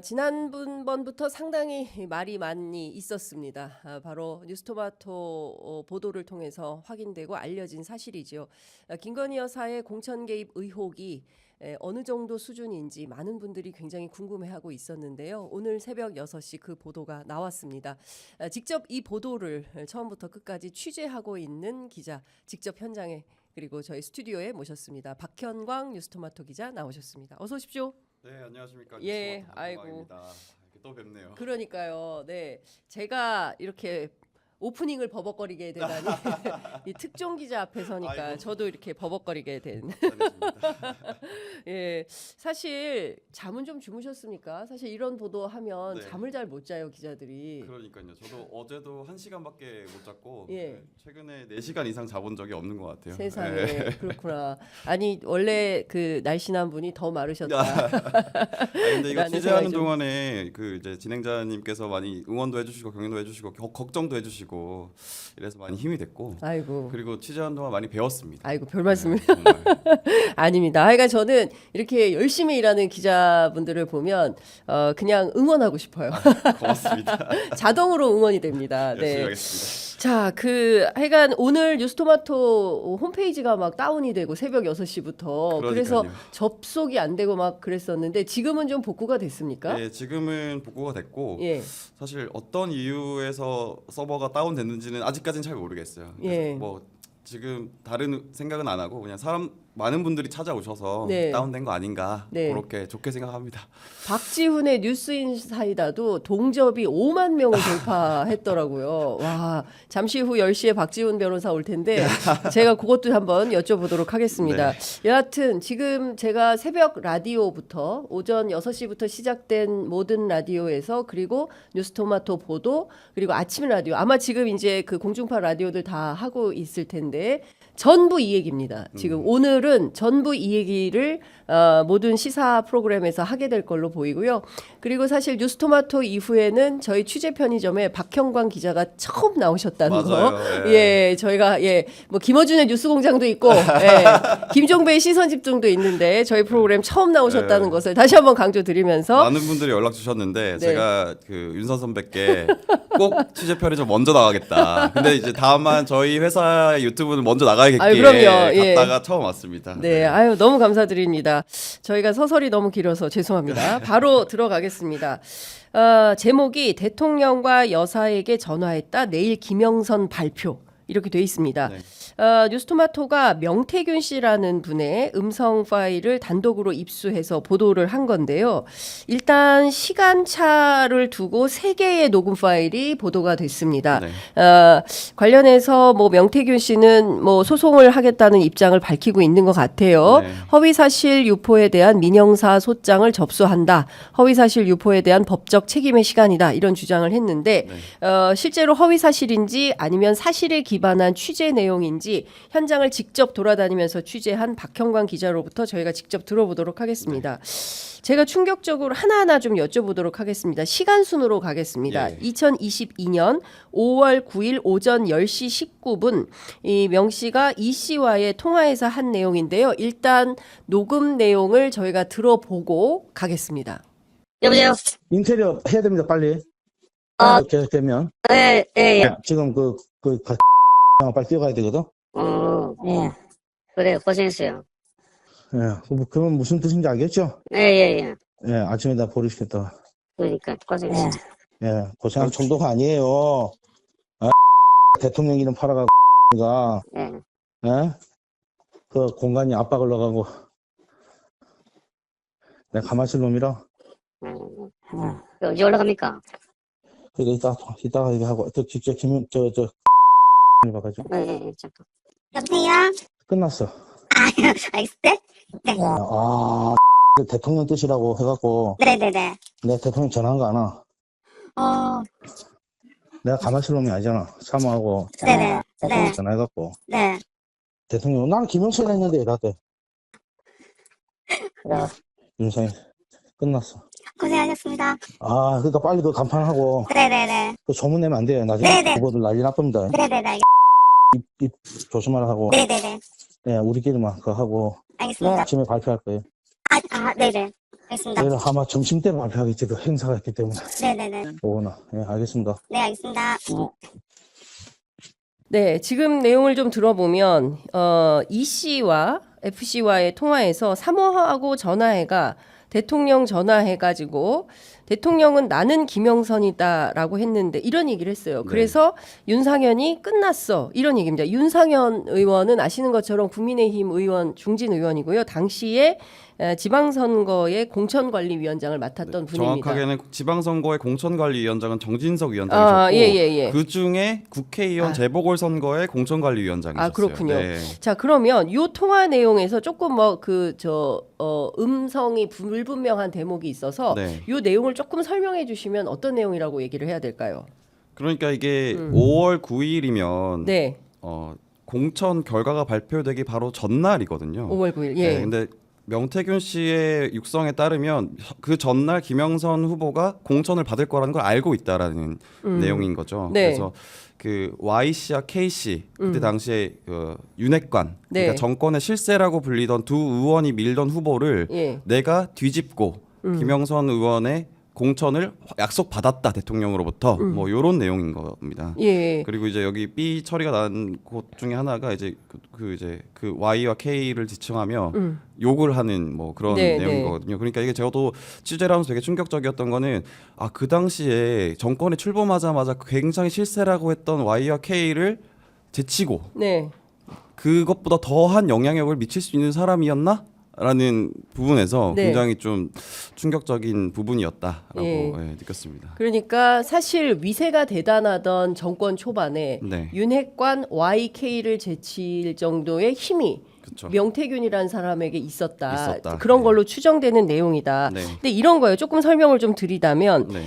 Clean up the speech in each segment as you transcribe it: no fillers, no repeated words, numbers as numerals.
지난번부터 상당히 말이 많이 있었습니다. 바로 뉴스토마토 보도를 통해서 확인되고 알려진 사실이죠. 김건희 여사의 공천 개입 의혹이 어느 정도 수준인지 많은 분들이 굉장히 궁금해하고 있었는데요. 오늘 새벽 6시 그 보도가 나왔습니다. 직접 이 보도를 처음부터 끝까지 취재하고 있는 기자, 직접 현장에 그리고 저희 스튜디오에 모셨습니다. 박현광 뉴스토마토 기자 나오셨습니다. 어서 오십시오. 네, 안녕하십니까. 예, 뉴스토마토 아이고. 박현광입니다. 또 뵙네요. 그러니까요. 네, 제가 이렇게 오프닝을 버벅거리게 되다니 이 특종 기자 앞에 서니까 아이고. 저도 이렇게 버벅거리게 된. 잘했습니다. 예, 사실 잠은 좀 주무셨습니까? 사실 이런 보도하면 네. 잠을 잘 못 자요 기자들이. 그러니까요. 저도 어제도 1시간밖에 못 잤고 예. 최근에 4시간 이상 자본 적이 없는 것 같아요. 세상에 네. 그렇구나. 아니 원래 그 날씬한 분이 더 마르셨다. 근데 이거 라는 취재하는 생각이 좀- 동안에 그 이제 진행자님께서 많이 응원도 해주시고 경연도 해주시고 걱정도 해주시고 이래서 많이 힘이 됐고 아이고. 그리고 취재하는 동안 많이 배웠습니다. 아이고 별 말씀을. 네, 정말. 아닙니다. 하여간 저는 이렇게 열심히 일하는 기자분들을 보면 그냥 응원하고 싶어요. 고맙습니다. 자동으로 응원이 됩니다. 열심히 네. 하겠습니다. 자, 하여간 오늘 뉴스토마토 홈페이지가 막 다운이 되고 새벽 6시부터 그래서 그러니까요. 접속이 안 되고 막 그랬었는데 지금은 좀 복구가 됐습니까? 네, 지금은 복구가 됐고 예. 사실 어떤 이유에서 서버가 다운됐는지는 아직까지는 잘 모르겠어요. 그래서 예. 뭐 지금 다른 생각은 안 하고 그냥 많은 분들이 찾아오셔서 네. 다운된 거 아닌가 네. 그렇게 좋게 생각합니다. 박지훈의 뉴스인사이다도 동접이 5만 명을 돌파했더라고요. 와, 잠시 후 10시에 박지훈 변호사 올 텐데 제가 그것도 한번 여쭤보도록 하겠습니다. 여하튼 지금 제가 새벽 라디오부터 오전 6시부터 시작된 모든 라디오에서 그리고 뉴스토마토 보도 그리고 아침 라디오 아마 지금 이제 그 공중파 라디오들 다 하고 있을 텐데 전부 이 얘기입니다. 지금 오늘은 전부 이 얘기를 모든 시사 프로그램에서 하게 될 걸로 보이고요. 그리고 사실 뉴스토마토 이후에는 저희 취재 편의점에 박형광 기자가 처음 나오셨다는 거. 맞아요. 예, 저희가 뭐 김어준의 뉴스공장도 있고, 김종배의 시선집중도 있는데 저희 프로그램 처음 나오셨다는 것을 다시 한번 강조드리면서 많은 분들이 연락 주셨는데 네. 제가 그 윤선 선배께 꼭 취재 편의점 먼저 나가겠다. 근데 이제 다만 저희 회사의 유튜브는 먼저 나가야겠기에 아유, 그럼요. 예. 갔다가 처음 왔습니다. 네, 아유 너무 감사드립니다. 저희가 서설이 너무 길어서 죄송합니다. 바로 들어가겠습니다. 제목이 대통령과 여사에게 전화했다. 내일 김영선 발표. 이렇게 돼 있습니다. 네. 뉴스토마토가 명태균 씨라는 분의 음성 파일을 단독으로 입수해서 보도를 한 건데요. 일단 시간차를 두고 3개의 녹음 파일이 보도가 됐습니다. 네. 관련해서 뭐 명태균 씨는 뭐 소송을 하겠다는 입장을 밝히고 있는 것 같아요. 네. 허위사실 유포에 대한 민형사 소장을 접수한다. 허위사실 유포에 대한 법적 책임의 시간이다. 이런 주장을 했는데 실제로 허위사실인지 아니면 사실에 기반한 취재 내용인지 현장을 직접 돌아다니면서 취재한 박형광 기자로부터 저희가 직접 들어보도록 하겠습니다. 제가 충격적으로 하나하나 좀 여쭤보도록 하겠습니다. 시간 순으로 가겠습니다. 예. 2022년 5월 9일 오전 10시 19분 이 명 씨가 이 씨와의 통화에서 한 내용인데요. 일단 녹음 내용을 저희가 들어보고 가겠습니다. 여보세요? 인테리어 해야 됩니다, 빨리. 계속 되면. 예, 예, 예. 지금 빨리 뛰어가야 되거든? 예. 그래, 고생했어요. 예. 그건 무슨 뜻인지 알겠죠? 예, 예, 예. 예, 아침에다 버리시겠다. 그러니까, 고생했어요. 예, 고생할 정도가 아니에요. 대통령 이름 팔아가고, 가, 예. 예? 그 공간이 압박을 넣어가고, 내가 가만히 있을 놈이라. 언제 올라갑니까? 그러니까 이따가 얘기하고, 직접 봐가지고. 예, 예, 잠깐. 여보세요? 끝났어. 알겠어요? 대통령 뜻이라고 해갖고, 네네네. 내가 대통령 전화한 거 아나? 내가 가만히 있을 놈이 아니잖아. 사모하고, 네네. 대통령 네. 전화해갖고. 네. 대통령, 나는 김영선 했는데, 이랬대. 그래. 윤상이. 끝났어. 고생하셨습니다. 그러니까 빨리 그 간판하고, 네네네. 그 소문 내면 안 돼요. 나중에 네네. 후보들 난리 나쁩니다. 네네네. 입 조심하라 하고, 네네네. 네, 우리끼리만 그거 하고, 알겠습니다. 아침에 발표할 거예요. 네네. 알겠습니다. 저희는 아마 점심때 발표하겠지, 그 행사가 있기 때문에. 네네네. 오거나. 예, 알겠습니다. 네, 알겠습니다. 네, 지금 내용을 좀 들어보면 이 씨와 F 씨와의 통화에서 사모하고 전화해가 대통령 전화해가지고 대통령은 나는 김영선이다라고 했는데 이런 얘기를 했어요. 네. 그래서 윤상현이 끝났어 이런 얘기입니다. 윤상현 의원은 아시는 것처럼 국민의힘 의원 중진 의원이고요. 당시에 지방선거의 공천관리위원장을 맡았던 분입니다. 정확하게는 지방선거의 공천관리위원장은 정진석 위원장이셨고 예. 그 중에 국회의원 재보궐선거의 공천관리위원장이셨어요. 아, 그렇군요. 네. 자, 그러면 요 통화 내용에서 조금 뭐 음성이 불분명한 대목이 있어서 네. 요 내용을 조금 설명해 주시면 어떤 내용이라고 얘기를 해야 될까요? 그러니까 이게 5월 9일이면 네. 공천 결과가 발표되기 바로 전날이거든요. 5월 9일. 예. 네, 근데 명태균 씨의 육성에 따르면 그 전날 김영선 후보가 공천을 받을 거라는 걸 알고 있다라는 내용인 거죠. 네. 그래서 그 Y 씨와 K 씨 그때 당시에 그 윤핵관 네. 그러니까 정권의 실세라고 불리던 두 의원이 밀던 후보를 예. 내가 뒤집고 김영선 의원의 공천을 약속받았다 대통령으로부터 뭐 이런 내용인 겁니다. 예. 그리고 이제 여기 B 처리가 난 곳 중에 하나가 이제 그 Y와 K를 지칭하며 욕을 하는 뭐 그런 네, 내용인 네. 거거든요. 그러니까 이게 저도 취재를 하면서 되게 충격적이었던 거는 그 당시에 정권에 출범하자마자 굉장히 실세라고 했던 Y와 K를 제치고 네. 그것보다 더한 영향력을 미칠 수 있는 사람이었나? 라는 부분에서 네. 굉장히 좀 충격적인 부분이었다라고 예. 느꼈습니다. 그러니까 사실 위세가 대단하던 정권 초반에 네. 윤핵관 YK를 제칠 정도의 힘이 그렇죠. 명태균이라는 사람에게 있었다. 그런 네. 걸로 추정되는 내용이다. 네. 근데 이런 거예요. 조금 설명을 좀 드리자면 네.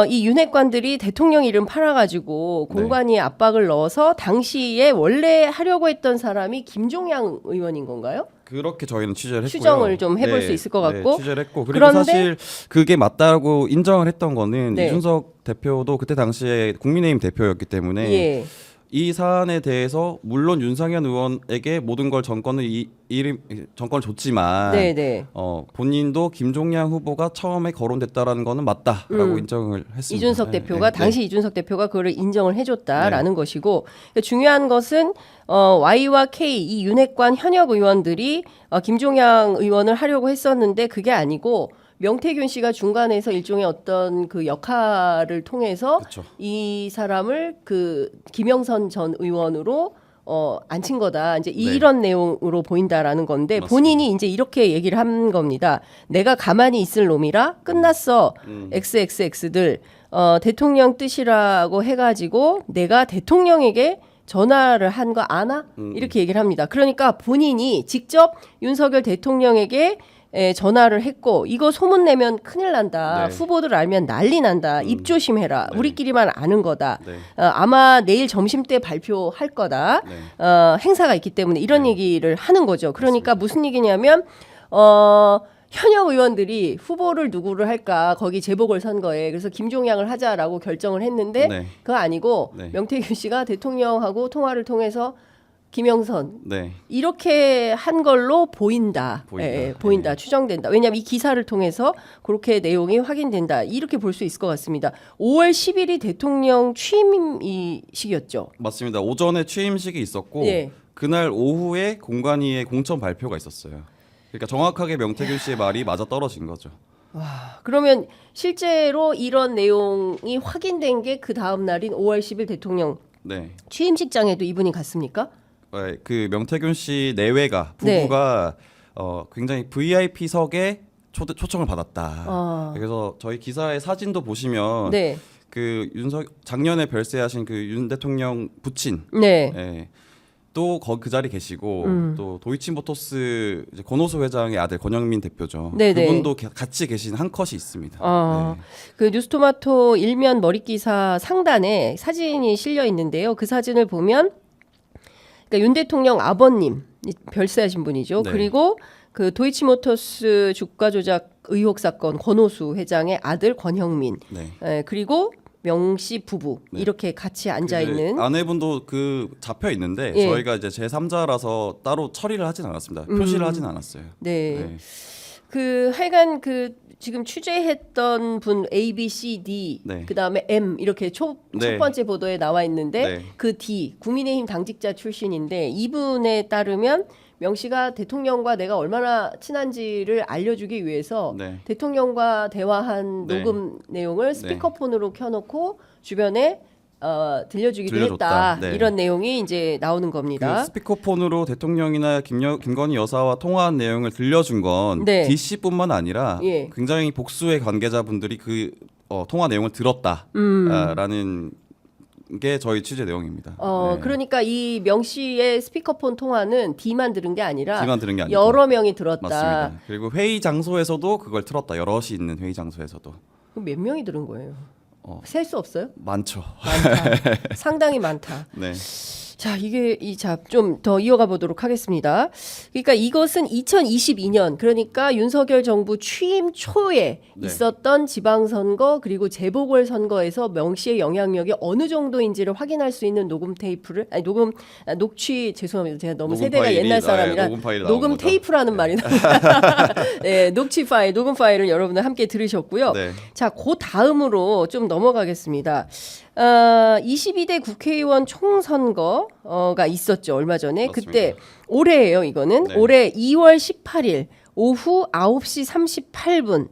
이 윤핵관들이 대통령 이름 팔아가지고 네. 공관위에 압박을 넣어서 당시에 원래 하려고 했던 사람이 김종양 의원인 건가요? 그렇게 저희는 취재를 했고요. 추정을 좀 해볼 수 있을 것 같고. 취재를 했고 그리고 그런데- 사실 그게 맞다고 인정을 했던 거는 네. 이준석 대표도 그때 당시에 국민의힘 대표였기 때문에 예. 이 사안에 대해서 물론 윤상현 의원에게 모든 걸 정권을 정권을 줬지만 네네. 본인도 김종양 후보가 처음에 거론됐다라는 거는 맞다라고 인정을 했습니다. 이준석 네, 대표가 네, 당시 이준석 대표가 그거를 인정을 해줬다라는 것이고 그러니까 중요한 것은 Y와 K 이 윤핵관 현역 의원들이 김종양 의원을 하려고 했었는데 그게 아니고 명태균 씨가 중간에서 일종의 어떤 그 역할을 통해서 그쵸. 이 사람을 그 김영선 전 의원으로 앉힌 거다. 이제 네. 이런 내용으로 보인다라는 건데 맞습니다. 본인이 이제 이렇게 얘기를 한 겁니다. 내가 가만히 있을 놈이라 끝났어. XXX들 대통령 뜻이라고 해가지고 내가 대통령에게 전화를 한 거 아나? 이렇게 얘기를 합니다. 그러니까 본인이 직접 윤석열 대통령에게 전화를 했고 이거 소문 내면 큰일 난다. 네. 후보들 알면 난리 난다. 입 조심해라. 네. 우리끼리만 아는 거다. 네. 아마 내일 점심 때 발표할 거다. 네. 행사가 있기 때문에 이런 네. 얘기를 하는 거죠. 그러니까 무슨 얘기냐면 현역 의원들이 후보를 누구를 할까 거기 재보궐선거에 그래서 김종양을 하자라고 결정을 했는데 네. 그거 아니고 네. 명태균 씨가 대통령하고 통화를 통해서 김영선 네. 이렇게 한 걸로 보인다. 보인다. 보인다. 네. 추정된다. 왜냐하면 이 기사를 통해서 그렇게 내용이 확인된다. 이렇게 볼 수 있을 것 같습니다. 5월 10일이 대통령 취임식이었죠. 맞습니다. 오전에 취임식이 있었고 예. 그날 오후에 공관위에 공천 발표가 있었어요. 그러니까 정확하게 명태균 씨의 말이 맞아 떨어진 거죠. 그러면 실제로 이런 내용이 확인된 게 그 다음 날인 5월 10일 대통령 네. 취임식장에도 이분이 갔습니까? 그 명태균 씨 내외가 네. 부부가 굉장히 VIP석에 초청을 받았다. 아. 그래서 저희 기사의 사진도 보시면 네. 그 작년에 별세하신 그 윤 대통령 부친 네. 예, 또 그 자리 계시고 또 도이치모터스 이제 권오수 회장의 아들 권영민 대표죠. 네네. 그분도 같이 계신 한 컷이 있습니다. 네. 그 뉴스토마토 일면 머릿 기사 상단에 사진이 실려 있는데요. 그 사진을 보면 그러니까 윤 대통령 아버님 별세하신 분이죠. 네. 그리고 그 도이치모터스 주가 조작 의혹 사건 권오수 회장의 아들 권형민, 네. 그리고 명씨 부부 네. 이렇게 같이 앉아 그 있는. 아내분도 그 잡혀 있는데 예. 저희가 이제 제3자라서 따로 처리를 하진 않았습니다. 표시를 하진 않았어요. 네. 네. 그 하여간 그 지금 취재했던 분 A, B, C, D 네. 그다음에 M 이렇게 첫 네. 번째 보도에 나와 있는데 네. 그 D 국민의힘 당직자 출신인데 이분에 따르면 명 씨가 대통령과 내가 얼마나 친한지를 알려주기 위해서 네. 대통령과 대화한 네. 녹음 내용을 스피커폰으로 켜놓고 주변에 들려주기도 들려줬다. 했다. 네. 이런 내용이 이제 나오는 그 겁니다. 스피커폰으로 대통령이나 김건희 여사와 통화한 내용을 들려준 건 네. DC뿐만 아니라 예. 굉장히 복수의 관계자분들이 그 통화 내용을 음. 들었다라는 게 저희 취재 내용입니다. 네. 그러니까 이 명 씨의 스피커폰 통화는 D만 들은 게 아니라 D만 들은 게 아니고. 여러 명이 들었다. 맞습니다. 그리고 회의 장소에서도 그걸 틀었다. 여럿이 있는 회의 장소에서도 그럼 몇 명이 들은 거예요? 셀 수 없어요? 많죠. 많다. 상당히 많다. 네. 자, 좀 더 이어가 보도록 하겠습니다. 그러니까 이것은 2022년, 그러니까 윤석열 정부 취임 초에 네. 있었던 지방선거 그리고 재보궐선거에서 명 씨의 영향력이 어느 정도인지를 확인할 수 있는 녹음 테이프를, 녹취, 죄송합니다. 제가 너무 녹음 세대가 파일이, 옛날 사람이라 녹음 파일이 나온 녹음 거죠. 테이프라는 말이 네, 녹음 파일을 여러분들 함께 들으셨고요. 네. 자, 그 다음으로 좀 넘어가겠습니다. 22대 국회의원 총선거가 있었죠. 얼마 전에. 맞습니다. 그때 올해예요, 이거는. 네. 올해 2월 18일 오후 9시 38분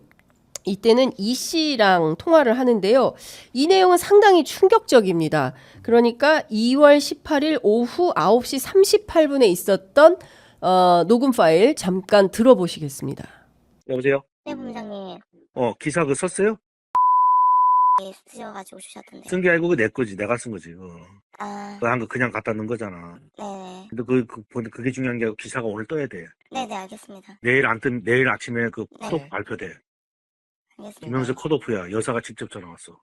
이때는 이 씨랑 통화를 하는데요. 이 내용은 상당히 충격적입니다. 그러니까 2월 18일 오후 9시 38분에 있었던 녹음 파일 잠깐 들어보시겠습니다. 여보세요? 네, 본부장님. 기사 그거 썼어요? 네, 쓰셔가지고 주셨던데. 쓴 게 아니고 그거 내 거지. 내가 쓴 거지. 아, 그거 한 거 그냥 갖다 넣은 거잖아. 네네. 근데 그게 중요한 게 아니고 기사가 오늘 떠야 돼. 네네, 알겠습니다. 내일 아침에 그 컷오프 네. 발표돼. 알겠습니다. 김영수 컷오프야. 여사가 직접 전화 왔어.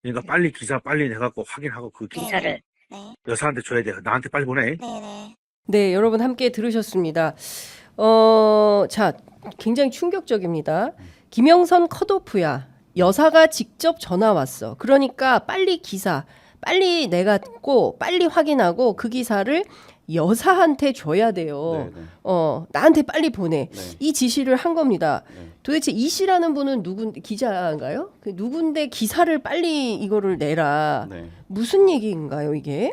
그러니까 빨리 기사 빨리 해갖고 확인하고 그 기사를 네. 여사한테 줘야 돼. 나한테 빨리 보내. 네네. 네, 여러분 함께 들으셨습니다. 자, 굉장히 충격적입니다. 김영선 컷오프야. 여사가 직접 전화 왔어. 그러니까 빨리 내가 듣고 빨리 확인하고 그 기사를 여사한테 줘야 돼요. 네, 네. 나한테 빨리 보내. 네. 이 지시를 한 겁니다. 네. 도대체 이 씨라는 분은 기자인가요? 누군데 기사를 빨리 이거를 내라. 네. 무슨 얘기인가요, 이게?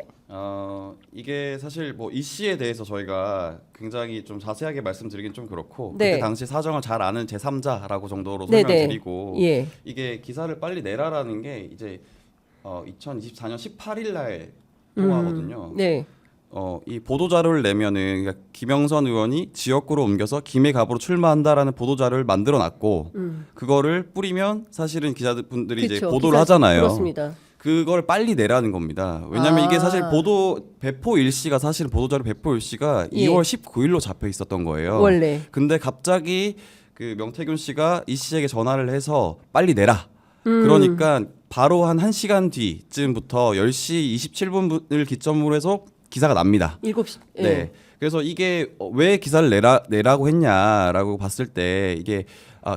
이게 사실 뭐 이 씨에 대해서 저희가 굉장히 좀 자세하게 말씀드리긴 좀 그렇고 네. 그때 당시 사정을 잘 아는 제3자라고 정도로 네네. 설명드리고 예. 이게 기사를 빨리 내라라는 게 이제 2024년 18일 날 통화거든요. 네. 이 보도 자료를 내면은 그러니까 김영선 의원이 지역구로 옮겨서 김해갑으로 출마한다라는 보도 자료를 만들어 놨고 그거를 뿌리면 사실은 기자분들이 이제 그쵸, 보도를 기사- 하잖아요. 그렇습니다. 그걸 빨리 내라는 겁니다. 왜냐하면 이게 사실 배포 일시가 사실은 보도자료 배포 일시가 예. 2월 19일로 잡혀 있었던 거예요. 원래. 근데 갑자기 그 명태균 씨가 이 씨에게 전화를 해서 빨리 내라. 그러니까 바로 한 1시간 뒤쯤부터 10시 27분을 기점으로 해서 기사가 납니다. 7시. 예. 네. 그래서 이게 왜 기사를 내라고 했냐라고 봤을 때 이게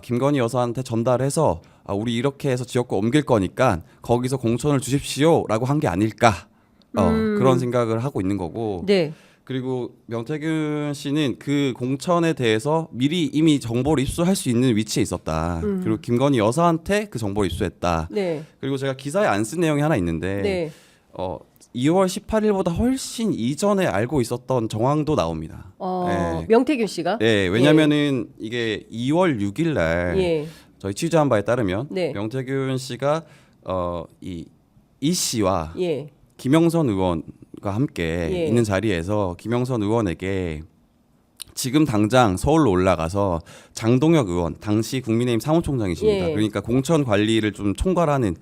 김건희 여사한테 전달해서 우리 이렇게 해서 지역구 옮길 거니까 거기서 공천을 주십시오라고 한 게 아닐까 그런 생각을 하고 있는 거고 네. 그리고 명태균 씨는 그 공천에 대해서 미리 이미 정보를 입수할 수 있는 위치에 있었다. 그리고 김건희 여사한테 그 정보를 입수했다. 네. 그리고 제가 기사에 안 쓴 내용이 하나 있는데 네. 2월 18일보다 훨씬 이전에 알고 있었던 정황도 나옵니다. 네. 명태균 씨가? 네, 왜냐면은 이게 2월 6일 날 예. 저희 취재한 바에 따르면 네. 명태균 씨가 이 씨와 예. 김영선 의원과 함께 예. 있는 자리에서 김영선 의원에게 지금 당장 서울로 올라가서 장동혁 의원 당시 국민의힘 사무총장이십니다. 예. 그러니까 공천 관리를 좀 총괄하는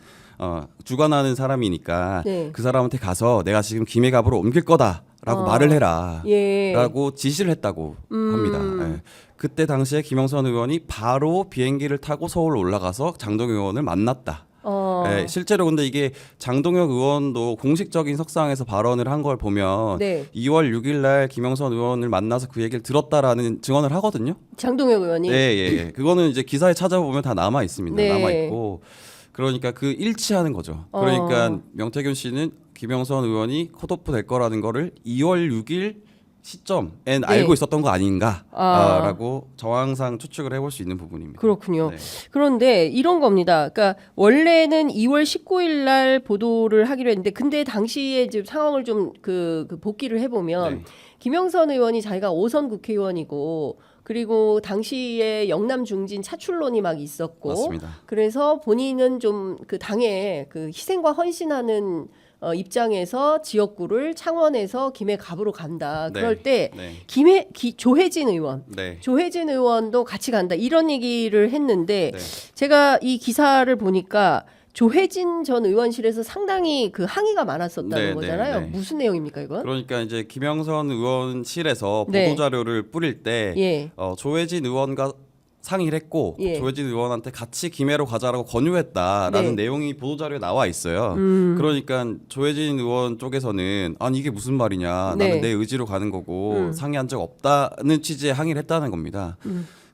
주관하는 사람이니까 네. 그 사람한테 가서 내가 지금 김해갑으로 옮길 거다라고 말을 해라. 예. 라고 지시를 했다고 합니다. 예. 그때 당시에 김영선 의원이 바로 비행기를 타고 서울 올라가서 장동혁 의원을 만났다. 예, 실제로 근데 이게 장동혁 의원도 공식적인 석상에서 발언을 한 걸 보면 네. 2월 6일 날 김영선 의원을 만나서 그 얘기를 들었다라는 증언을 하거든요. 장동혁 의원이. 네, 예. 그거는 이제 기사에 찾아보면 다 남아 있습니다. 네. 남아 있고 그러니까 그 일치하는 거죠. 그러니까 명태균 씨는 김영선 의원이 컷오프 될 거라는 거를 2월 6일 시점엔 알고 있었던 거 아. 아닌가라고 정황상 추측을 해볼 수 있는 부분입니다. 그렇군요. 네. 그런데 이런 겁니다. 그러니까 원래는 2월 19일 날 보도를 하기로 했는데 근데 당시에 이제 상황을 좀 그 복기를 해보면 네. 김영선 의원이 자기가 5선 국회의원이고 그리고 당시에 영남 중진 차출론이 막 있었고 맞습니다. 그래서 본인은 좀 그 당에 그 희생과 헌신하는 입장에서 지역구를 창원에서 김해 갑으로 간다. 네. 그럴 때 네. 조혜진 의원 네. 조혜진 의원도 같이 간다 이런 얘기를 했는데 네. 제가 이 기사를 보니까 조혜진 전 의원실에서 상당히 그 항의가 많았었다는 네, 거잖아요. 네, 네. 무슨 내용입니까 이건? 그러니까 이제 김영선 의원실에서 네. 보도 자료를 뿌릴 때 예. 조혜진 의원과 상의를 했고 예. 조혜진 의원한테 같이 김해로 가자라고 권유했다라는 네. 내용이 보도 자료에 나와 있어요. 그러니까 조혜진 의원 쪽에서는 아니 이게 무슨 말이냐 네. 나는 내 의지로 가는 거고 상의한 적 없다는 취지의 항의를 했다는 겁니다.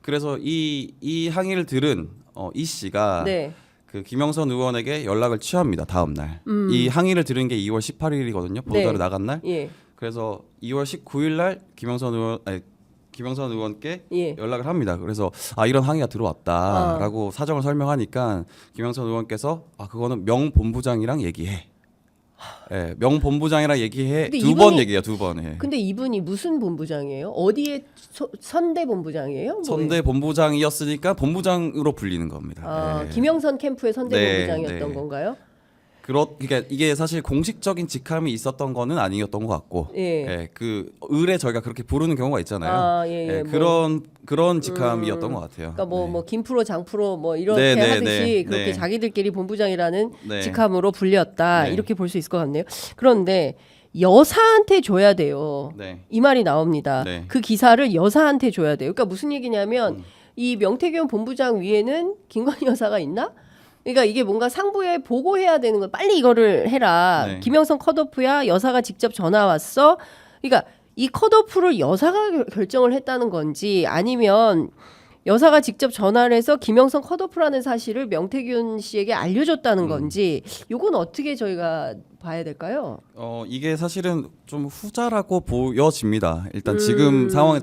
그래서 이 항의를 들은 이 씨가 네. 그 김영선 의원에게 연락을 취합니다. 다음 날. 이 항의를 들은 게 2월 18일이거든요. 보도자료 네. 나간 날. 예. 그래서 2월 19일 날 김영선 의원께 예. 연락을 합니다. 그래서 이런 항의가 들어왔다라고 사정을 설명하니까 김영선 의원께서 그거는 명 본부장이랑 얘기해. 예, 명 본부장이랑 얘기해. 근데 두 번 이분이- 얘기해요. 두 번. 예. 근데 이분이 무슨 본부장이에요? 어디에 선대 본부장이에요? 뭐 선대 본부장이었으니까 본부장으로 불리는 겁니다. 예. 김영선 캠프의 선대 네, 본부장이었던 네. 건가요? 그러니까 이게 사실 공식적인 직함이 있었던 거는 아니었던 것 같고, 예. 그 을에 저희가 그렇게 부르는 경우가 있잖아요. 예, 뭐. 그런 직함이었던 것 같아요. 그러니까 뭐 네. 김프로 장프로 뭐 이렇게 네, 네, 하듯이 네, 그렇게 네. 자기들끼리 본부장이라는 네. 직함으로 불렸다 네. 이렇게 볼 수 있을 것 같네요. 그런데 여사한테 줘야 돼요. 네. 이 말이 나옵니다. 네. 그 기사를 여사한테 줘야 돼요. 그러니까 무슨 얘기냐면 이 명태균 본부장 위에는 김건희 여사가 있나? 그러니까 이게 뭔가 상부에 보고해야 되는 걸 빨리 이거를 해라. 네. 김영선 컷오프야 여사가 직접 전화 왔어. 그러니까 이 컷오프를 여사가 결정을 했다는 건지 아니면 여사가 직접 전화를 해서 김영선 컷오프라는 사실을 명태균 씨에게 알려줬다는 건지 이건 어떻게 저희가 봐야 될까요? 이게 사실은 좀 후자라고 보여집니다. 일단 지금 상황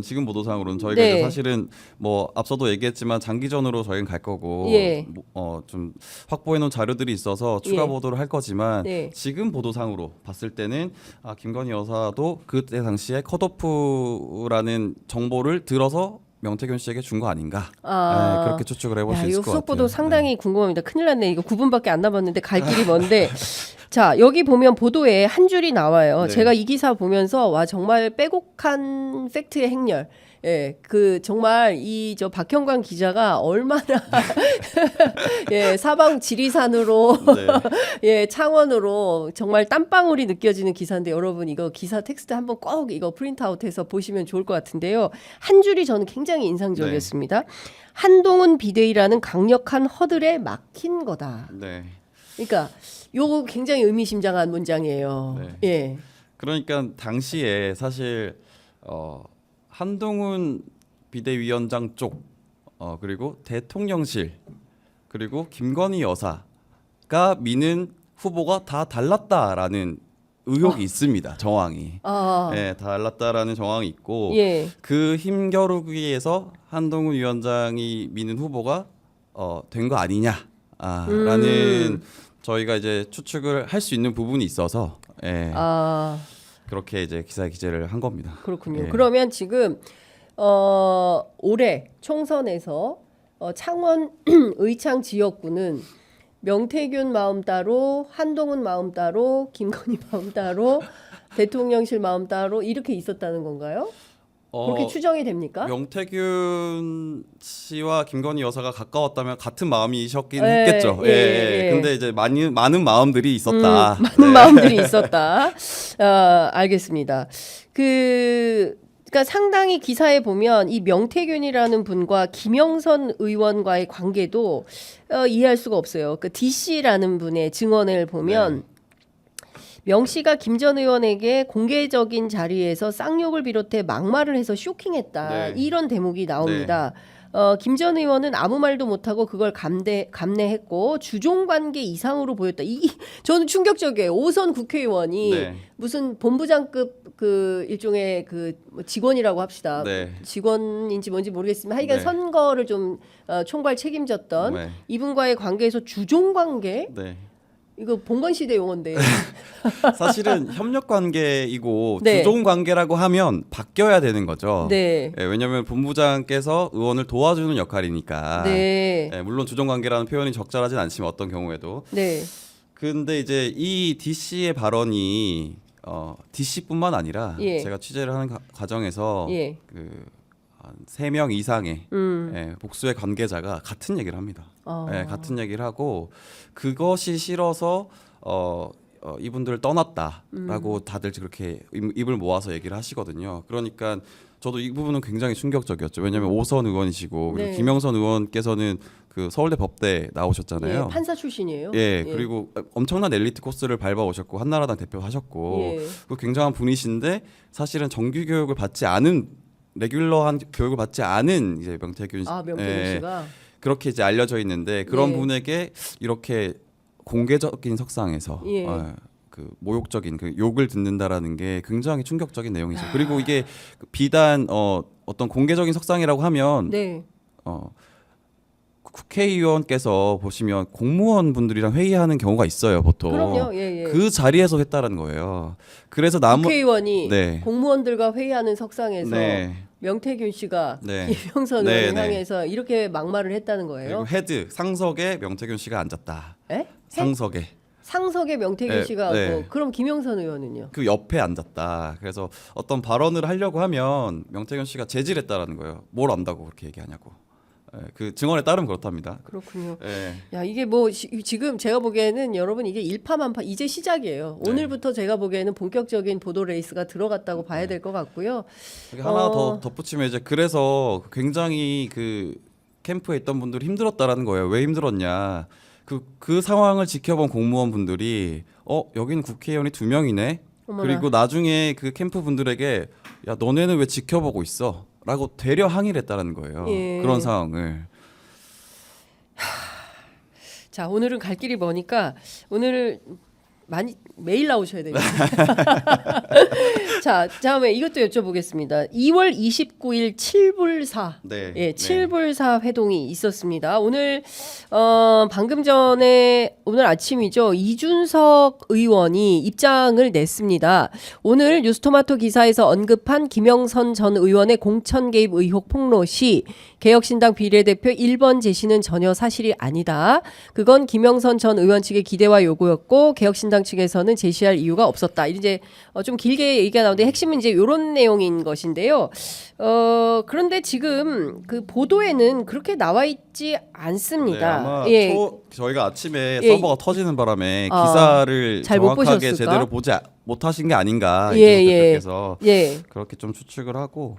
지금 보도상으로는 저희가 네. 이제 사실은 뭐 앞서도 얘기했지만 장기전으로 저희는 갈 거고, 예. 좀 확보해 놓은 자료들이 있어서 추가 예. 보도를 할 거지만 네. 지금 보도상으로 봤을 때는 김건희 여사도 그때 당시에 컷오프라는 정보를 들어서 명태균 씨에게 준 거 아닌가? 네, 그렇게 추측을 해볼 수 야, 있을 이거 것 수석 같아요. 보도 상당히 궁금합니다. 큰일 났네. 이거 9분밖에 안 남았는데 갈 길이 먼데. 자, 여기 보면 보도에 한 줄이 나와요. 네. 제가 이 기사 보면서 와 정말 빼곡한 팩트의 행렬. 예, 그 정말 이 저 박형광 기자가 얼마나 예, 사방 지리산으로 네. 예, 창원으로 정말 땀방울이 느껴지는 기사인데 여러분 이거 기사 텍스트 한번 꼭 이거 프린트아웃해서 보시면 좋을 것 같은데요. 한 줄이 저는 굉장히 인상적이었습니다. 한동훈 비대위라는 강력한 허들에 막힌 거다. 네. 그러니까 요거 굉장히 의미심장한 문장이에요. 네. 예. 그러니까 당시에 사실 한동훈 비대위원장 쪽 그리고 대통령실 그리고 김건희 여사가 미는 후보가 다 달랐다라는 의혹이 있습니다. 정황이. 네, 달랐다라는 정황이 있고 예. 그 힘겨루기에서 한동훈 위원장이 미는 후보가 된 거 아니냐라는 저희가 이제 추측을 할 수 있는 부분이 있어서 그렇게 이제 기사에 기재를 한 겁니다. 그렇군요. 예. 그러면 지금 올해 총선에서 창원 의창 지역구는 명태균 마음 따로, 한동훈 마음 따로, 김건희 마음 따로, 대통령실 마음 따로 이렇게 있었다는 건가요? 그렇게 추정이 됩니까? 명태균 씨와 김건희 여사가 가까웠다면 같은 마음이셨긴 예, 했겠죠. 예, 예. 예. 근데 이제 많은 마음들이 있었다. 많은 마음들이 있었다. 알겠습니다. 그러니까 상당히 기사에 보면 이 명태균이라는 분과 김영선 의원과의 관계도 이해할 수가 없어요. 그 D 씨라는 분의 증언을 보면 명 씨가 김 전 의원에게 공개적인 자리에서 쌍욕을 비롯해 막말을 해서 쇼킹했다. 네. 이런 대목이 나옵니다. 김 전 의원은 아무 말도 못하고 그걸 감내했고 주종관계 이상으로 보였다. 저는 충격적이에요. 5선 국회의원이 네. 무슨 본부장급 그 일종의 그 직원이라고 합시다. 네. 직원인지 뭔지 모르겠지만 하여간 네. 선거를 좀 총괄 책임졌던 네. 이분과의 관계에서 주종관계 네. 이거 봉건시대 용어인데. 사실은 협력 관계이고 네. 주종 관계라고 하면 바뀌어야 되는 거죠. 네. 예, 왜냐하면 본부장께서 의원을 도와주는 역할이니까. 네. 예, 물론 주종 관계라는 표현이 적절하진 않지만 어떤 경우에도. 네. 근데 이제 이 DC의 발언이 DC뿐만 아니라 예. 제가 취재를 하는 과정에서 예. 한 3명 이상의 음. 예, 복수의 관계자가 같은 얘기를 합니다. 어. 예, 같은 얘기를 하고 그것이 싫어서 이분들을 떠났다라고 다들 그렇게 입을 모아서 얘기를 하시거든요. 그러니까 저도 이 부분은 굉장히 충격적이었죠. 왜냐하면 5선 의원이시고 그리고 네. 김영선 의원께서는 그 서울대 법대 나오셨잖아요. 예, 판사 출신이에요. 예, 그리고 엄청난 엘리트 코스를 밟아 오셨고 한나라당 대표 하셨고 예. 그 굉장한 분이신데 사실은 정규 교육을 받지 않은 레귤러한 교육을 받지 않은 이제 명태균 명태균 씨가 그렇게 이제 알려져 있는데 그런 예. 분에게 이렇게 공개적인 석상에서 예. 그 모욕적인 그 욕을 듣는다라는 게 굉장히 충격적인 내용이죠. 그리고 이게 비단 어떤 공개적인 석상이라고 하면 네. 국회의원께서 보시면 공무원 분들이랑 회의하는 경우가 있어요, 보통. 그럼요. 예, 예. 그 자리에서 했다는 거예요. 그래서 국회의원이 네. 공무원들과 회의하는 석상에서 네. 명태균 씨가 네. 김영선 네, 의원을 네. 향해서 이렇게 막말을 했다는 거예요. 그리고 헤드 상석에 명태균 씨가 앉았다. 에? 상석에 상석에 명태균 네, 씨가 네. 앉고 그럼 김영선 의원은요? 그 옆에 앉았다. 그래서 어떤 발언을 하려고 하면 명태균 씨가 제지했다라는 거예요. 뭘 안다고 그렇게 얘기하냐고. 그 증언에 따르면 그렇답니다. 그렇군요. 예. 야 이게 뭐 지금 제가 보기에는 여러분 이게 일파만파 이제 시작이에요. 네. 오늘부터 제가 보기에는 본격적인 보도 레이스가 들어갔다고 봐야 될 것 같고요. 여기 하나 더 덧붙이면 이제 그래서 굉장히 그 캠프에 있던 분들이 힘들었다라는 거예요. 왜 힘들었냐? 그 상황을 지켜본 공무원 분들이 여기는 국회의원이 2명이네. 어머나. 그리고 나중에 그 캠프 분들에게 야 너네는 왜 지켜보고 있어? 라고 되려 항의를 했다는 거예요. 예. 그런 상황을. 자 오늘은 갈 길이 머니까 오늘 매일 나오셔야 됩니다. 자 다음에 이것도 여쭤보겠습니다. 2월 29일 7불사 네. 예, 7불사 회동이 있었습니다. 오늘 방금 전에 오늘 아침이죠. 이준석 의원이 입장을 냈습니다. 오늘 뉴스토마토 기사에서 언급한 김영선 전 의원의 공천 개입 의혹 폭로 시 개혁신당 비례대표 1번 제시는 전혀 사실이 아니다. 그건 김영선 전 의원 측의 기대와 요구였고 개혁신당 측에서는 제시할 이유가 없었다. 이제 좀 길게 얘기가 나오는데 핵심은 이제 이런 내용인 것인데요. 그런데 지금 그 보도에는 그렇게 나와 있지 네, 않습니다. 아마 예. 저희가 아침에 예. 서버가 터지는 바람에 기사를 잘못 정확하게 보셨을까? 제대로 보지 못하신 게 아닌가 예, 이준석 예. 대표께서 예. 그렇게 좀 추측을 하고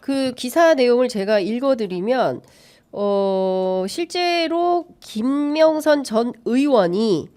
그 기사 내용을 제가 읽어드리면 실제로 김명선 전 의원이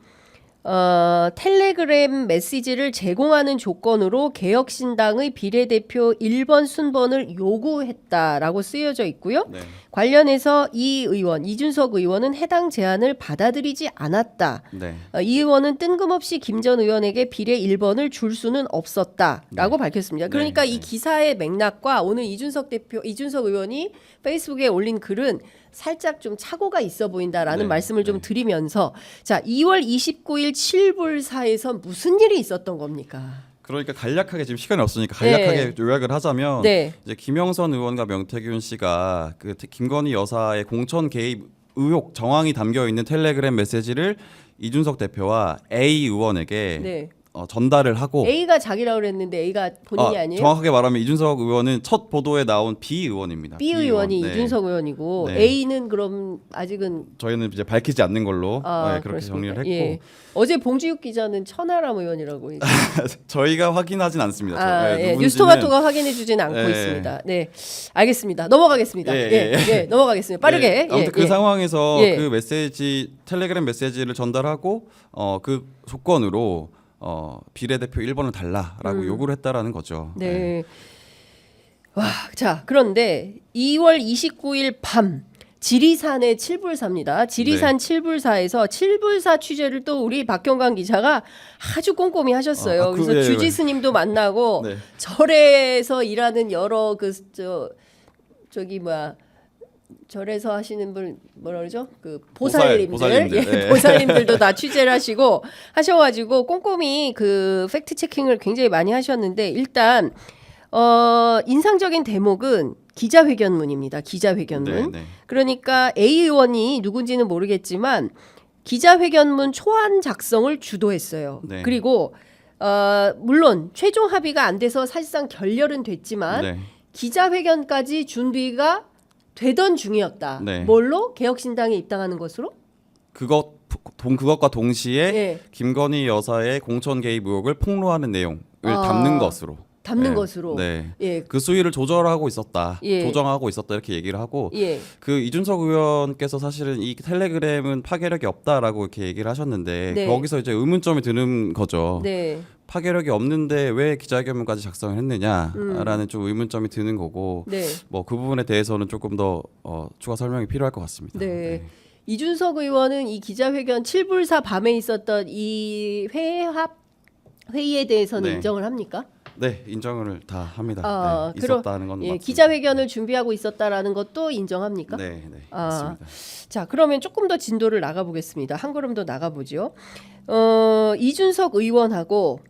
텔레그램 메시지를 제공하는 조건으로 개혁신당의 비례대표 1번 순번을 요구했다라고 쓰여져 있고요. 네. 관련해서 이 의원, 이준석 의원은 해당 제안을 받아들이지 않았다. 네. 이 의원은 뜬금없이 김 전 의원에게 비례 1번을 줄 수는 없었다라고 밝혔습니다. 그러니까 네, 이 네. 기사의 맥락과 오늘 이준석 의원이 페이스북에 올린 글은 살짝 좀 착오가 있어 보인다라는 네, 말씀을 좀 네. 드리면서 자 2월 29일 7불사에서 무슨 일이 있었던 겁니까? 그러니까 간략하게 지금 시간이 없으니까 간략하게 요약을 하자면 네. 이제 김영선 의원과 명태균 씨가 그 김건희 여사의 공천 개입 의혹 정황이 담겨 있는 텔레그램 메시지를 이준석 대표와 A 의원에게 네. 전달을 하고 A가 자기라고 그랬는데 A가 본인이 아니에요? 정확하게 말하면 이준석 의원은 첫 보도에 나온 B 의원입니다. B 의원이 의원. 네. 이준석 의원이고 네. A는 그럼 아직은 저희는 이제 밝히지 않는 걸로 그렇게 그렇습니까? 정리를 했고 예. 어제 봉지욱 기자는 천하람 의원이라고 저희가 확인하진 않습니다. 예. 누군지는- 뉴스토마토가 확인해주지는 않고 예. 있습니다. 네, 알겠습니다. 넘어가겠습니다. 넘어가겠습니다. 빠르게. 예, 아무튼 그 예. 상황에서 예. 그 메시지 텔레그램 메시지를 전달하고 그 조건으로 비례대표 1번을 달라라고 요구를 했다라는 거죠. 네. 와, 자, 그런데 2월 29일 밤 지리산의 칠불사입니다. 지리산 칠불사에서 칠불사 취재를 또 우리 박경관 기자가 아주 꼼꼼히 하셨어요. 그래서 예, 주지 스님도 만나고 네. 절에서 일하는 여러 저기 뭐야 절에서 하시는 분 뭐라 그러죠? 그 보살님들, 보살님들. 예, 네. 보살님들도 다 취재를 하시고 하셔가지고 꼼꼼히 그 팩트 체킹을 굉장히 많이 하셨는데 일단 인상적인 대목은 기자회견문입니다. 기자회견문. 네, 네. 그러니까 A 의원이 누군지는 모르겠지만 기자회견문 초안 작성을 주도했어요. 네. 그리고 물론 최종 합의가 안 돼서 사실상 결렬은 됐지만 네. 기자회견까지 준비가 되던 중이었다. 네. 뭘로? 개혁신당에 입당하는 것으로? 그것과 동시에 예. 김건희 여사의 공천 개입 의혹을 폭로하는 내용을 아. 담는 것으로. 담는 네. 것으로. 네. 예. 그 수위를 조절하고 있었다. 예. 조정하고 있었다 이렇게 얘기를 하고 예. 그 이준석 의원께서 사실은 이 텔레그램은 파괴력이 없다라고 이렇게 얘기를 하셨는데 네. 거기서 이제 의문점이 드는 거죠. 네. 파괴력이 없는데 왜 기자회견문까지 작성을 했느냐라는 좀 의문점이 드는 거고 네. 뭐 그 부분에 대해서는 조금 더 추가 설명이 필요할 것 같습니다. 네. 이준석 의원은 이 기자회견 칠불사 밤에 있었던 이 회의에 대해서는 네. 인정을 합니까? 네, 인정을 다 합니다. 아, 네, 그럼, 있었다는 건 예, 맞습니다. 기자회견을 준비하고 있었다라는 것도 인정합니까? 네, 네, 아. 맞습니다. 자, 그러면 조금 더 진도를 나가보겠습니다. 한 걸음 더 나가보죠. 이준석 의원하고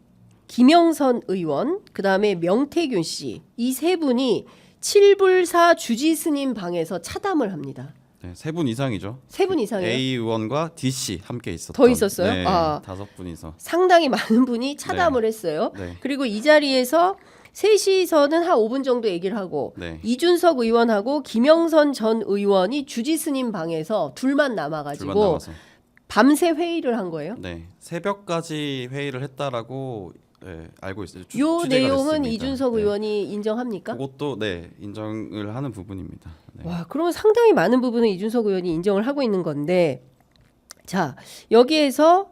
김영선 의원, 그 다음에 명태균 씨, 이 세 분이 칠불사 주지스님 방에서 차담을 합니다. 네, 세 분 이상이죠. 세 분 이상이에요? A 의원과 D 씨 함께 있었던. 더 있었어요? 네, 아. 5분이서. 상당히 많은 분이 차담을 했어요. 네. 그리고 이 자리에서 셋이서는 한 5분 정도 얘기를 하고 네. 이준석 의원하고 김영선 전 의원이 주지스님 방에서 둘만 남아가지고 둘만 남아서. 밤새 회의를 한 거예요. 네, 새벽까지 회의를 했다라고 알고 있어요. 요 취재가 내용은 됐습니다. 이준석 네. 의원이 인정합니까? 그것도 네 인정을 하는 부분입니다. 네. 와, 그러면 상당히 많은 부분은 이준석 의원이 인정을 하고 있는 건데, 자 여기에서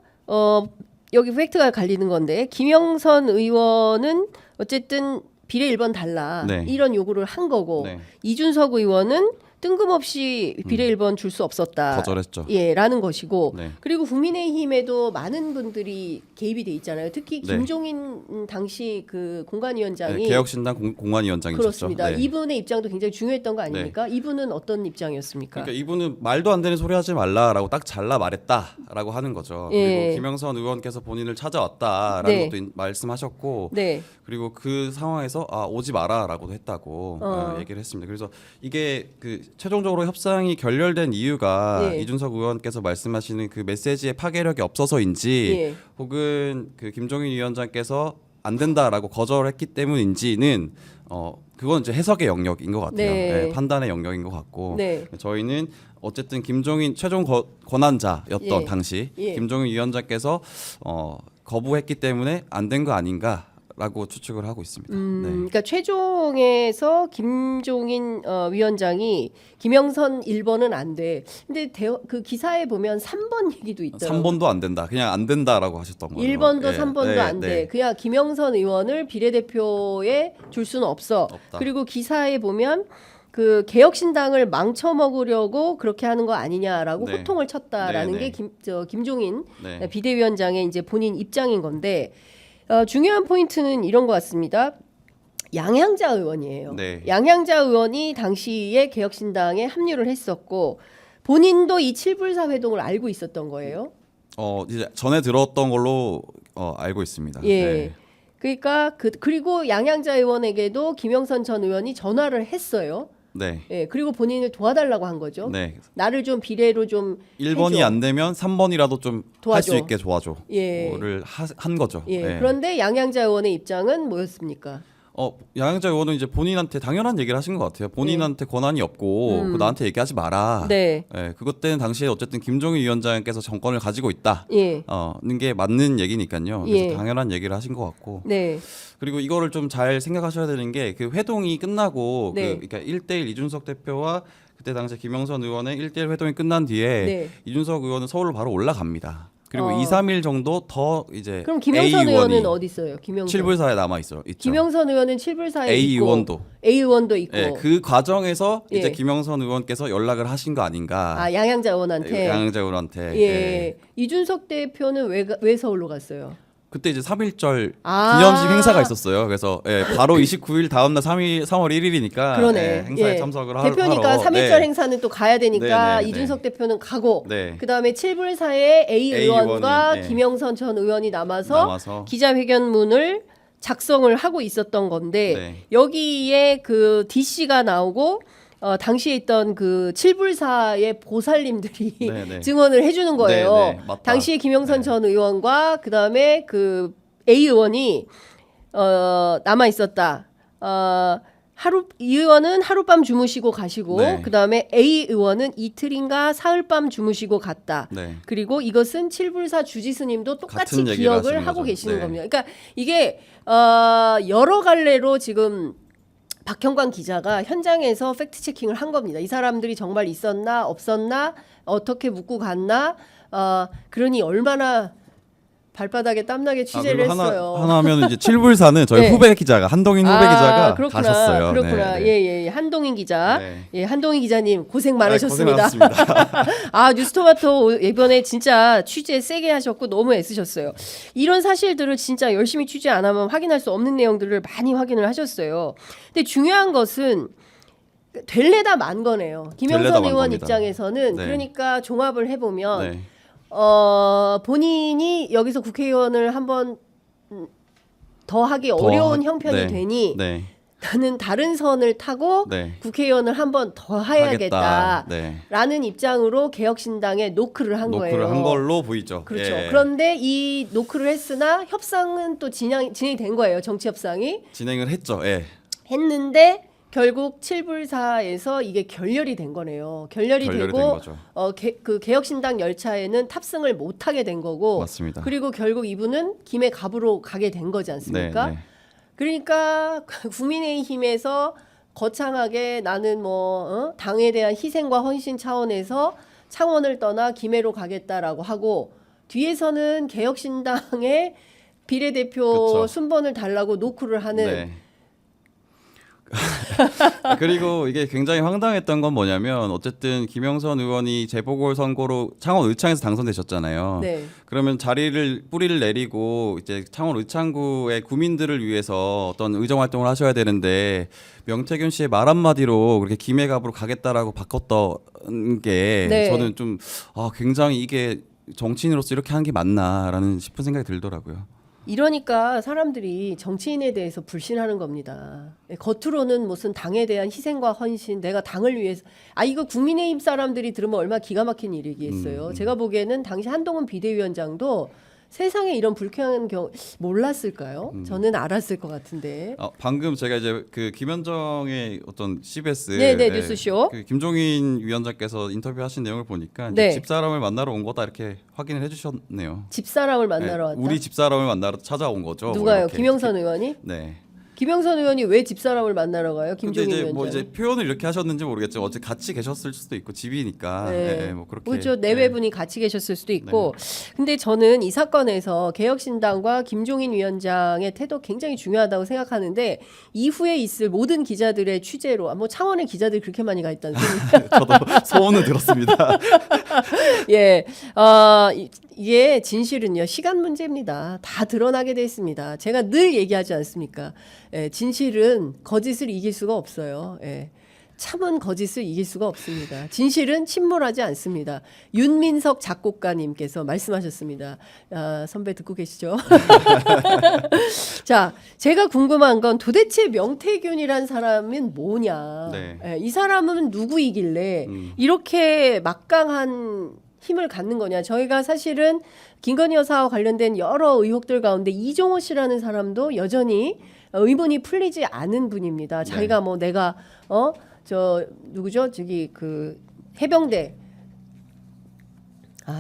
여기 팩트가 갈리는 건데 김영선 의원은 어쨌든 비례 1번 달라 네. 이런 요구를 한 거고 네. 이준석 의원은 뜬금없이 비례 1번 줄 수 없었다. 거절했죠. 예, 라는 것이고 네. 그리고 국민의힘에도 많은 분들이 개입이 돼 있잖아요. 특히 네. 김종인 당시 그 공관위원장이 네, 개혁신당 공관위원장이셨죠. 그렇습니다. 네. 이분의 입장도 굉장히 중요했던 거 아닙니까? 이분은 어떤 입장이었습니까? 그러니까 이분은 말도 안 되는 소리 하지 말라라고 딱 잘라 말했다라고 하는 거죠. 예. 그리고 김영선 의원께서 본인을 찾아왔다라는 네. 것도 말씀하셨고 네. 그리고 그 상황에서 오지 마라라고도 했다고 얘기를 했습니다. 그래서 이게 그 최종적으로 협상이 결렬된 이유가 예. 이준석 의원께서 말씀하시는 그 메시지의 파괴력이 없어서인지 예. 혹은 그 김종인 위원장께서 안 된다라고 거절했기 때문인지는 그건 이제 해석의 영역인 것 같아요. 네. 네, 판단의 영역인 것 같고 네. 저희는 어쨌든 김종인 최종 권한자였던 예. 당시 예. 김종인 위원장께서 거부했기 때문에 안 된 거 아닌가라고 추측을 하고 있습니다. 네. 그러니까 최종에서 김종인 위원장이 김영선 1번은 안 돼. 근데 그 기사에 보면 3번 얘기도 있더라고요. 3번도 안 된다. 그냥 안 된다라고 하셨던 거예요. 1번도 예, 3번도 네, 안 돼. 네. 그냥 김영선 의원을 비례대표에 줄 수는 없어. 없다. 그리고 기사에 보면 그 개혁신당을 망쳐먹으려고 그렇게 하는 거 아니냐라고 네. 호통을 쳤다라는 네, 네. 게 김종인 네. 비대위원장의 이제 본인 입장인 건데 중요한 포인트는 이런 것 같습니다. 양향자 의원이에요. 네. 양향자 의원이 당시에 개혁신당에 합류를 했었고 본인도 이 칠불사 회동을 알고 있었던 거예요. 이제 전에 들었던 걸로 알고 있습니다. 예. 네. 그러니까 그리고 양향자 의원에게도 김영선 전 의원이 전화를 했어요. 네. 예. 그리고 본인을 도와달라고 한 거죠. 네. 나를 좀 비례로 좀 1번이 해줘. 안 되면 3번이라도 좀 할 수 도와줘. 있게 도와줘. 예. 를 한 거죠. 예. 네. 그런데 양향자 의원의 입장은 뭐였습니까? 양양자 의원은 이제 본인한테 당연한 얘기를 하신 것 같아요. 본인한테 권한이 없고 그거 나한테 얘기하지 마라. 네. 예, 그것 때는 당시에 어쨌든 김종인 위원장께서 정권을 가지고 있다. 예. 는 게 맞는 얘기니까요. 그래서 예. 당연한 얘기를 하신 것 같고. 네. 그리고 이거를 좀 잘 생각하셔야 되는 게 그 회동이 끝나고 네. 그러니까 1대1 이준석 대표와 그때 당시 김영선 의원의 1대1 회동이 끝난 뒤에 네. 이준석 의원은 서울로 바로 올라갑니다. 그리고 2, 3일 정도 더 이제 그럼 김영선 A 의원은 의원이 어디 있어요? 김영선. 칠불사에 남아 있죠. 김영선 의원은 칠불사에 A 있고 의원도. A 의원도 있고. 예, 그 과정에서 예. 이제 김영선 의원께서 연락을 하신 거 아닌가. 아, 양양자 의원한테. 양양자 의원한테. 예. 예. 이준석 대표는 왜 서울로 갔어요? 그때 이제 3.1절 아. 기념식 행사가 있었어요. 그래서 예, 바로 29일 다음날 3월 1일이니까 그러네. 행사에 예. 참석을 대표니까 하러. 3.1절 네. 행사는 또 가야 되니까 네, 네, 이준석 네. 대표는 가고 네. 그다음에 칠불사에 A 의원과 의원이, 네. 김영선 전 의원이 남아서 남아서 기자회견문을 작성을 하고 있었던 건데 네. 여기에 그 DC가 나오고 당시에 있던 그 칠불사의 보살님들이 네, 네. 증언을 해주는 거예요. 네, 네, 맞다. 당시에 김영선 네. 전 의원과 그다음에 그 A 의원이 남아 있었다. 이 의원은 하룻밤 주무시고 가시고 네. 그다음에 A 의원은 이틀인가 사흘밤 주무시고 갔다. 네. 그리고 이것은 칠불사 주지스님도 똑같이 같은 얘기를 기억을 하시는 하고 거죠. 계시는 네. 겁니다. 그러니까 이게 여러 갈래로 지금 박형광 기자가 현장에서 팩트 체킹을 한 겁니다. 이 사람들이 정말 있었나 없었나 어떻게 묻고 갔나 그러니 얼마나 발바닥에 땀나게 취재를 그리고 했어요. 하나 하면 이제 칠불사는 저희 네. 후배 기자가 한동인 후배 기자가 그렇구나, 가셨어요. 그렇구나. 네, 네. 예, 한동인 기자. 네. 예, 한동인 기자님 고생 많으셨습니다. 고생 많았습니다. 아, 뉴스토마토 이번에 진짜 취재 세게 하셨고 너무 애쓰셨어요. 이런 사실들을 진짜 열심히 취재 안 하면 확인할 수 없는 내용들을 많이 확인을 하셨어요. 근데 중요한 것은 될래다 만 거네요. 김영선 될래다 만 의원 겁니다. 입장에서는 네. 그러니까 종합을 해보면 네. 본인이 여기서 국회의원을 한번 더 하기 어려운 형편이 네. 되니 네. 나는 다른 선을 타고 네. 국회의원을 한번 더 해야겠다. 네. 라는 입장으로 개혁신당에 노크를 한 거예요. 노크를 한 걸로 보이죠. 그렇죠. 예. 그런데 이 노크를 했으나 협상은 또 진행이 된 거예요. 정치 협상이. 진행을 했죠. 예. 했는데 결국 칠불사에서 이게 결렬이 된 거네요. 결렬이 결렬이 되고 된 거죠. 그 개혁신당 열차에는 탑승을 못 하게 된 거고 맞습니다. 그리고 결국 이분은 김해 갑으로 가게 된 거지 않습니까? 네, 네. 그러니까 국민의힘에서 거창하게 나는 당에 대한 희생과 헌신 차원에서 창원을 떠나 김해로 가겠다라고 하고 뒤에서는 개혁신당의 비례대표 그쵸. 순번을 달라고 노크를 하는 네. 그리고 이게 굉장히 황당했던 건 뭐냐면 어쨌든 김영선 의원이 재보궐선거로 창원 의창에서 당선되셨잖아요. 네. 그러면 뿌리를 내리고 이제 창원 의창구의 구민들을 위해서 어떤 의정 활동을 하셔야 되는데 명태균 씨의 말 한마디로 그렇게 김해갑으로 가겠다라고 바꿨던 게 네. 저는 좀 굉장히 이게 정치인으로서 이렇게 하는 게 맞나라는 싶은 생각이 들더라고요. 이러니까 사람들이 정치인에 대해서 불신하는 겁니다. 겉으로는 무슨 당에 대한 희생과 헌신, 내가 당을 위해서 이거 국민의힘 사람들이 들으면 얼마나 기가 막힌 일이겠어요. 제가 보기에는 당시 한동훈 비대위원장도 세상에 이런 불쾌한 경우 몰랐을까요? 저는 알았을 것 같은데. 방금 제가 이제 그 김현정의 어떤 CBS 네네, 뉴스쇼. 그 김종인 위원장께서 인터뷰하신 내용을 보니까 네. 이제 집사람을 만나러 온 거다 이렇게 확인을 해주셨네요. 집사람을 만나러 왔다. 우리 집사람을 만나러 찾아온 거죠. 누가요? 이렇게. 김영선 의원이? 네. 김영선 의원이 왜 집사람을 만나러 가요? 근데 김종인 이제 위원장. 뭐 이제 표현을 이렇게 하셨는지 모르겠지만 어제 같이 계셨을 수도 있고 집이니까 뭐 그렇게. 그렇죠. 내외분이 같이 계셨을 수도 있고. 근데 저는 이 사건에서 개혁신당과 김종인 위원장의 태도 굉장히 중요하다고 생각하는데 이후에 있을 모든 기자들의 취재로 창원에 기자들이 그렇게 많이 가 있다는 소리. 저도 소문은 들었습니다. 예. 이게 진실은요. 시간 문제입니다. 다 드러나게 돼 있습니다. 제가 늘 얘기하지 않습니까? 예, 진실은 거짓을 이길 수가 없어요. 예. 참은 거짓을 이길 수가 없습니다. 진실은 침몰하지 않습니다. 윤민석 작곡가님께서 말씀하셨습니다. 선배 듣고 계시죠? 자, 제가 궁금한 건 도대체 명태균이란 사람은 뭐냐? 네. 예, 이 사람은 누구이길래 이렇게 막강한 힘을 갖는 거냐? 저희가 사실은 김건희 여사와 관련된 여러 의혹들 가운데 이종호 씨라는 사람도 여전히 의문이 풀리지 않은 분입니다. 자기가 내가 누구죠? 저기 그 해병대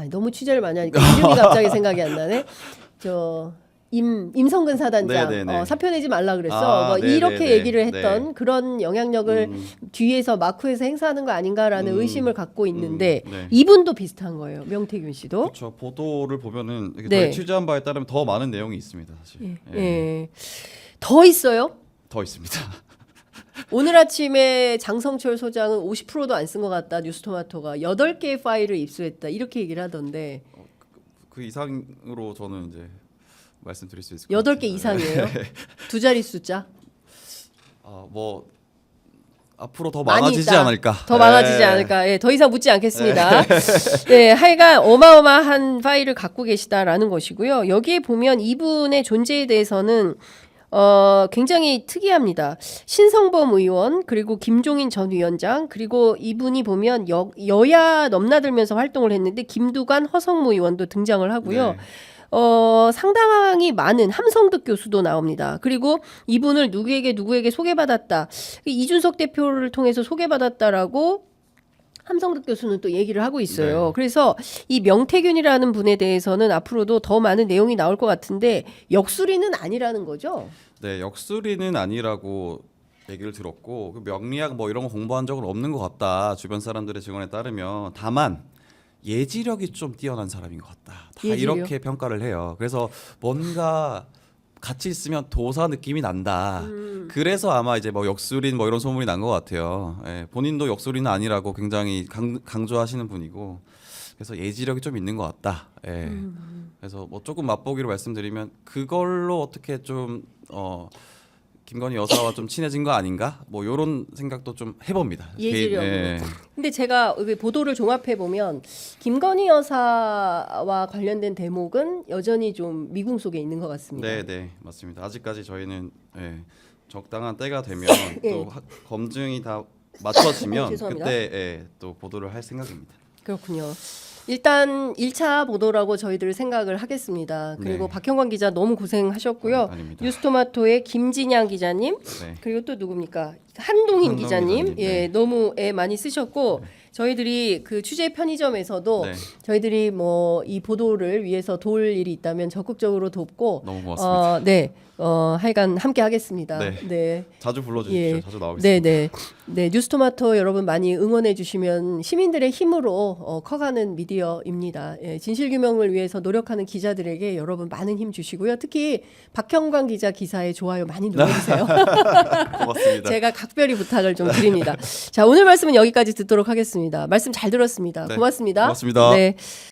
너무 취재를 많이 하니까 이름이 갑자기 생각이 안 나네. 임성근 사단장 네네네. 사표 내지 말라 그랬어. 아, 뭐 이렇게 네네네. 얘기를 했던 네. 그런 영향력을 뒤에서 마쿠에서 행사하는 거 아닌가라는 의심을 갖고 있는데 네. 이분도 비슷한 거예요. 명태균 씨도. 그렇죠. 보도를 보면은 이렇게 네. 저희 취재한 바에 따르면 더 많은 내용이 있습니다. 사실. 예. 예. 예. 더 있어요? 더 있습니다. 오늘 아침에 장성철 소장은 50%도 안 쓴 것 같다. 뉴스토마토가 8개의 파일을 입수했다. 이렇게 얘기를 하던데 그 이상으로 저는 이제 말씀드릴 수 있을 것 같아요. 8개 이상이에요? 두 자리 숫자? 뭐 앞으로 더 많이 많아지지 있다. 않을까. 더 많아지지 않을까. 예, 더 이상 묻지 않겠습니다. 네, 하여간 어마어마한 파일을 갖고 계시다라는 것이고요. 여기에 보면 이분의 존재에 대해서는 굉장히 특이합니다. 신성범 의원 그리고 김종인 전 위원장 그리고 이분이 보면 여야 넘나들면서 활동을 했는데 김두관 허성무 의원도 등장을 하고요. 네. 상당히 많은 함성득 교수도 나옵니다. 그리고 이분을 누구에게 소개받았다. 이준석 대표를 통해서 소개받았다라고 함성득 교수는 또 얘기를 하고 있어요. 네. 그래서 이 명태균이라는 분에 대해서는 앞으로도 더 많은 내용이 나올 것 같은데 역술이는 아니라는 거죠. 네, 역술이는 아니라고 얘기를 들었고 그 명리학 뭐 이런 거 공부한 적은 없는 것 같다. 주변 사람들의 증언에 따르면 다만 예지력이 좀 뛰어난 사람인 것 같다. 다 예지력? 이렇게 평가를 해요. 그래서 뭔가 같이 있으면 도사 느낌이 난다. 그래서 아마 이제 뭐 역술인 뭐 이런 소문이 난 것 같아요. 예, 본인도 역술인은 아니라고 굉장히 강조하시는 분이고 그래서 예지력이 좀 있는 것 같다. 예. 그래서 뭐 조금 맛보기로 말씀드리면 그걸로 어떻게 좀 김건희 여사와 좀 친해진 거 아닌가? 뭐 이런 생각도 좀 해봅니다. 예지력으로. 예. 근데 제가 여기 보도를 종합해 보면 김건희 여사와 관련된 대목은 여전히 좀 미궁 속에 있는 것 같습니다. 네, 네, 맞습니다. 아직까지 저희는 적당한 때가 되면 예. 또 검증이 다 맞춰지면 죄송합니다. 그때 또 보도를 할 생각입니다. 그렇군요. 일단 1차 보도라고 저희들 생각을 하겠습니다. 그리고 네. 박형관 기자 너무 고생하셨고요. 아닙니다. 뉴스토마토의 김진양 기자님 네. 그리고 또 누굽니까? 한동인 기자님. 기자님, 예, 네. 너무 많이 쓰셨고 저희들이 그 취재 편의점에서도 네. 저희들이 뭐 이 보도를 위해서 도울 일이 있다면 적극적으로 돕고 너무 고맙습니다. 네. 하여간 함께 하겠습니다. 네. 네. 자주 불러주십시오. 예. 자주 나오겠습니다. 네. 뉴스토마토 여러분 많이 응원해 주시면 시민들의 힘으로 커가는 미디어입니다. 예, 진실 규명을 위해서 노력하는 기자들에게 여러분 많은 힘 주시고요. 특히 박형관 기자 기사에 좋아요 많이 눌러주세요. 고맙습니다. 제가 각별히 부탁을 좀 드립니다. 자, 오늘 말씀은 여기까지 듣도록 하겠습니다. 말씀 잘 들었습니다. 네, 고맙습니다. 고맙습니다. 네.